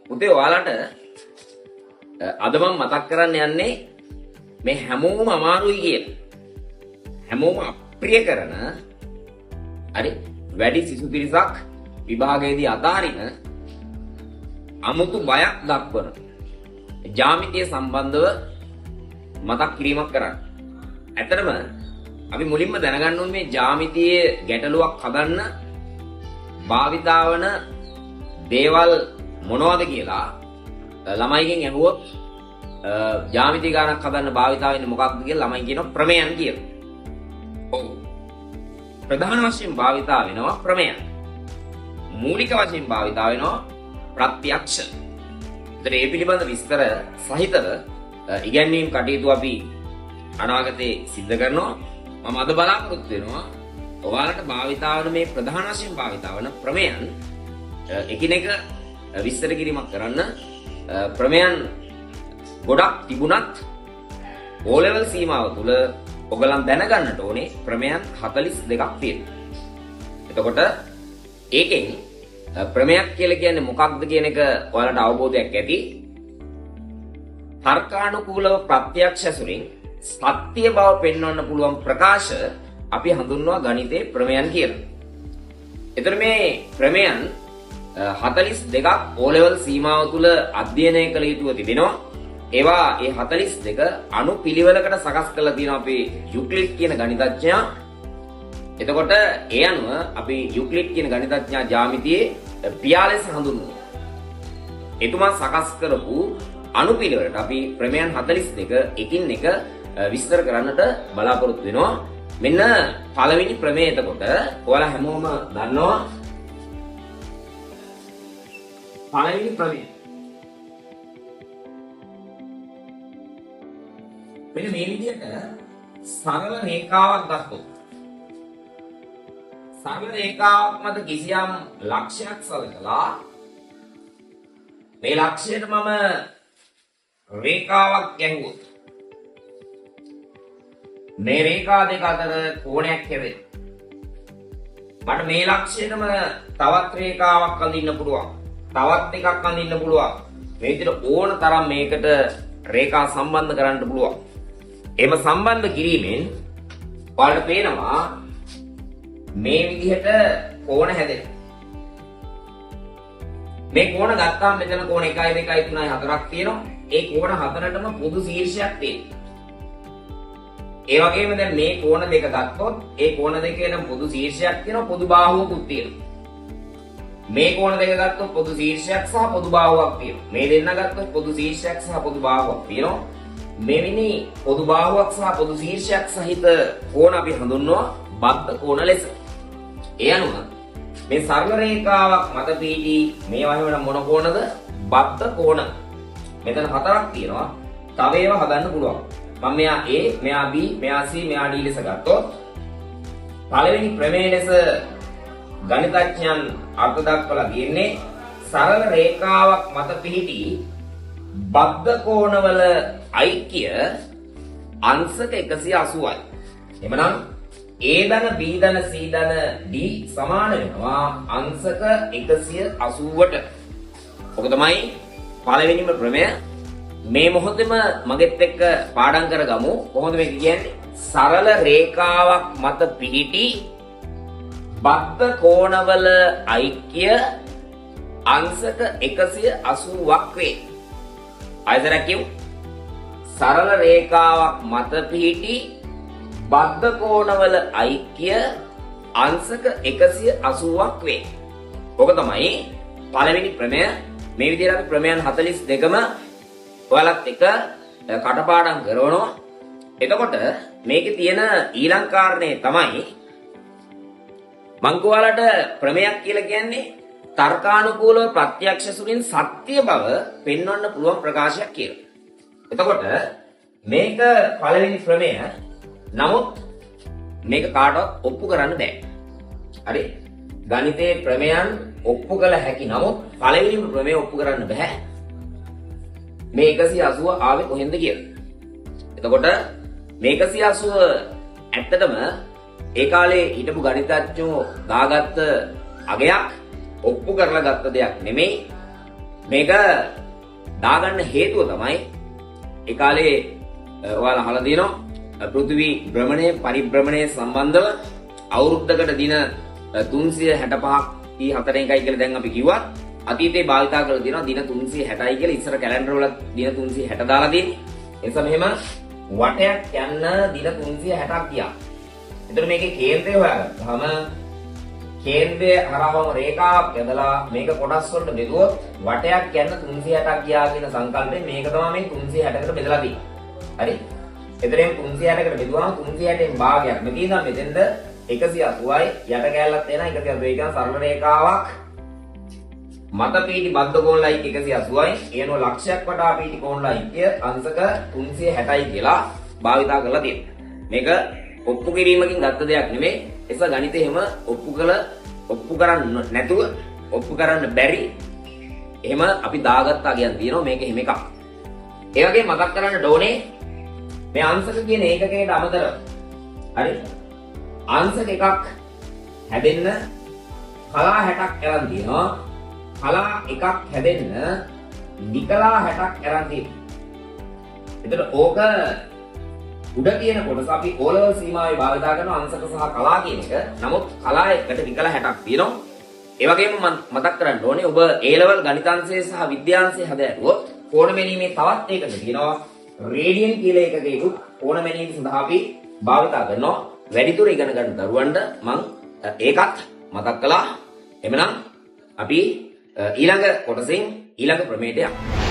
පුතේ ඔයාලට අද මම මතක් කරන්න යන්නේ මේ හැමෝම අමාරුයි කියන හැමෝම අප්‍රිය කරන හරි වැඩි සිසු පිරිසක් විභාගයේදී අතාරින අමුතු බයක් දක්වන ජ්‍යාමිතිය සම්බන්ධව මතක් කිරීමක් කරන්න. ඇත්තටම අපි මුලින්ම දැනගන්න ඕනේ මේ ජ්‍යාමිතියේ ගැටලුවක් හදන්න භාවිතා වන දේවල් මොනවද කියලා ළමයිගෙන් අහුවොත් ජ්‍යාමිති ගණනක් හදන්න භාවිතා වෙන්නේ මොකක්ද කියලා ළමයි කියනවා ප්‍රමේයන් කියලා. ඔව්. ප්‍රධාන වශයෙන් භාවිතා වෙනවා ප්‍රමේයන්. මූලික වශයෙන් භාවිතා වෙනවා ප්‍රත්‍යක්ෂ. ඒතර මේ පිළිබඳ විස්තර සහිතව ඉගැන්වීම් කටයුතු අපි අනාගතේ සිද්ධ කරනවා. මම අද බලාපොරොත්තු වෙනවා ඔයාලට භාවිතා වන මේ ප්‍රධාන වශයෙන් භාවිතා වන ප්‍රමේයන් එකිනෙක විස්තර කිරීමක් කරන්න. ප්‍රමේයන් ගොඩක් තිබුණත් O level සීමාව තුල ඔයගලන් දැනගන්නට ඕනේ ප්‍රමේයන් 42ක් තියෙනවා. එතකොට ඒකෙන් ප්‍රමේයක් කියලා කියන්නේ මොකක්ද කියන එක ඔයාලට අවබෝධයක් ඇති. තර්කානුකූලව ප්‍රත්‍යක්ෂ සුරින් සත්‍ය බව පෙන්වන්න පුළුවන් ප්‍රකාශ අපි හඳුන්වනවා ගණිතයේ ප්‍රමේයන් කියලා. එතකොට මේ ප්‍රමේයන් 42ක් O level සීමාව තුල අධ්‍යයනය කළ යුතුව තිබෙනවා. ඒවා ඒ 42 අනුපිළිවෙලකට සකස් කරලා තියෙනවා අපි යුක්ලිඩ් කියන ගණිතඥයා. එතකොට ඒ අනුව අපි යුක්ලිඩ් කියන ගණිතඥයා ජ්‍යාමිතියේ පියා ලෙස හඳුන්වනවා. එතුමා සකස් කරපු අනුපිළිවෙලට අපි ප්‍රමේයන් 42 එකින් එක විස්තර කරන්නට බලාපොරොත්තු වෙනවා. මෙන්න පළවෙනි ප්‍රමේය. එතකොට ඔයාලා හැමෝම දන්නවා පළවෙනි ප්‍රමේය. මෙන්න මේ විදිහට සරල රේඛාවක් ගත්තොත් සරල රේඛාවක් මත කිසියම් ලක්ෂයක් සලකලා මේ ලක්ෂයට මම රේඛාවක් ගැහුවොත් මේ රේඛා දෙක අතර කෝණයක් හැදෙනවා. මට මේ ලක්ෂයටම තවත් රේඛාවක් අඳින්න පුළුවන්. තවත් එකක් අඳින්න පුළුවන්. මේ විදිහට ඕන තරම් මේකට රේඛා සම්බන්ධ කරන්න පුළුවන්. එහෙම සම්බන්ධ කිරීමෙන් ඔයාලට පේනවා මේ විදිහට කෝණ හැදෙනවා. මේ කෝණ ගත්තාම මෙතන කෝණ 1 2 3 4ක් තියෙනවා. ඒ කෝණ හතරටම පොදු ශීර්ෂයක් තියෙනවා. ඒ වගේම දැන් මේ කෝණ දෙක ගත්තොත් ඒ කෝණ දෙකේම පොදු ශීර්ෂයක් තියෙනවා, පොදු බාහුවකුත් තියෙනවා. මේ කෝණ දෙක ගත්තොත් පොදු ශීර්ෂයක් සහ පොදු බාහුවක් තියෙනවා. මේ දෙන්න ගත්තොත් පොදු ශීර්ෂයක් සහ පොදු බාහුවක් තියෙනවා. මෙවැනි පොදු බාහුවක් සහ පොදු ශීර්ෂයක් සහිත කෝණ අපි හඳුන්වනවා බද්ධ කෝණ ලෙස. ඒ අනුව මේ සරල රේඛාවක් මත පිහිටි මේ වගේ මොන කෝණද? බද්ධ කෝණ. මෙතන හතරක් තියෙනවා. තව ඒවා හදන්න පුළුවන්. මම මෙයා A, මෙයා B, මෙයා C, මෙයා D ලෙස ගත්තොත් පළවෙනි ප්‍රමේය ලෙස ගණිතඥයන් අර්ථ දක්වලා තියෙන්නේ සරල රේඛාවක් මත පිහිටි බද්ධ කෝණවල ඓක්‍ය අංශක 180යි. එමනම් A ධන B ධන C ධන D සමාන වෙනවා අංශක 180ට. ඔක තමයි පළවෙනිම ප්‍රමේය. මේ මොහොතේම මගෙත් එක්ක පාඩම් කරගමු. කොහොමද මේක කියන්නේ? සරල රේඛාවක් මත පිහිටි බද්ධ කෝණවල ඓක්‍ය අංශක 180ක් වේ. ආයතන කියමු. සරල රේඛාවක් මත පිහිටි බද්ධ කෝණවල ඓක්‍ය අංශක 180ක් වේ. ඔක තමයි පළවෙනි ප්‍රමේය. මේ විදිහට අපි ප්‍රමේයන් 42ම ඔයාලත් එක කටපාඩම් කරනවා. එතකොට මේකේ තියෙන ඊළඟ කාරණේ තමයි මං ඔයාලට ප්‍රමේයක් කියලා කියන්නේ තර්කානුකූලව ප්‍රත්‍යක්ෂ සුලින් සත්‍ය බව පෙන්වන්න පුළුවන් ප්‍රකාශයක් කියලා. එතකොට මේක පළවෙනි ප්‍රමේය. නමුත් මේක කාටවත් ඔප්පු කරන්න බෑ. හරි? ගණිතයේ ප්‍රමේයන් ඔප්පු කළ හැකි. නමුත් පළවෙනිම ප්‍රමේය ඔප්පු කරන්න බෑ. මේ 180 ආවේ කොහෙන්ද කියලා. එතකොට මේ 180 ඇත්තටම ඒ කාලේ හිටපු ගණිතඥයෝ දාගත්ත අගයක් ඔප්පු කරලා ගත්ත දෙයක් නෙමෙයි. මේක දාගන්න හේතුව තමයි ඒ කාලේ ඔයාලා අහලා තියෙනවා පෘථිවි භ්‍රමණය පරිභ්‍රමණය සම්බන්ධව අවුරුද්දකට දින 365ක් 34 එකයි කියලා දැන් අපි කිව්වා. අතීතේ භාවිතා කරලා තියෙනවා දින 360යි කියලා. ඉස්සර කැලෙන්ඩර් වල දින 360 දාලා තියෙන්නේ. ඒ නිසා මෙහෙම වටයක් යන්න දින 360ක් ගියා. එතකොට මේකේ කේන්ද්‍රය හොයාගත්තාම කේන්ද්‍රය හරවම රේඛාවක් යදලා මේක කොටස් වලට බෙදුවොත් වටයක් යන්න 360ක් ගියා කියන සංකල්පයෙන් මේක තමයි මේ 360කට බෙදලා තියෙන්නේ. හරි? එතරම් 360කට බෙදුවාම 360න් භාගයක්. මෙතන ඉඳන් මෙතෙන්ද 180යි යට කැලලක් එනවා 180. ඒ කියන්නේ සරල රේඛාවක් මත පීටි බද්ධ කෝණලයි 180යි එනෝ ලක්ෂයක් වටා පීටි කෝණලයි කිය අංශක 360යි කියලා භාවිතා කරලා තියෙනවා. මේක ඔප්පු කිරීමකින් ගත්ත දෙයක් නෙමෙයි. එස ගණිතේ හැම ඔප්පු කරන්න නැතුව ඔප්පු කරන්න බැරි එහෙම අපි දාගත්තා කියන තියෙනවා මේක එහෙම එකක්. ඒ වගේ මතක් කරන්න ඕනේ මේ අංශක කියන ඒකකයට අමතරව හරි අංශක එකක් හැදෙන්න කලා 60ක් අරන් තියෙනවා. කලා එකක් හැදෙන්න නිකලා 60ක් අරන් තියෙනවා. එතකොට ඕක උඩ තියෙන කොටස අපි O level සීමාවේ භාවිතා කරන අංශක සහ කලා කියන එක. නමුත් කලා එකට නිකලා 60ක් තියෙනවා. ඒ වගේම මම මතක් කරන්න ඕනේ ඔබ A level ගණිතාංශය සහ විද්‍යාංශය හදාගුවොත් කෝණ මැනීමේ තවත් එකකට තියෙනවා රේඩියන් කියලා එකකේකුත් කෝණ මැනීම සඳහා අපි භාවිතා කරනවා. වැඩිදුර ඉගෙන ගන්න දරුවන්ට මම ඒකත් මතක් කළා. එhmenan අපි ඊළඟ කොටසෙන් ඊළඟ ප්‍රමේයයට යමු.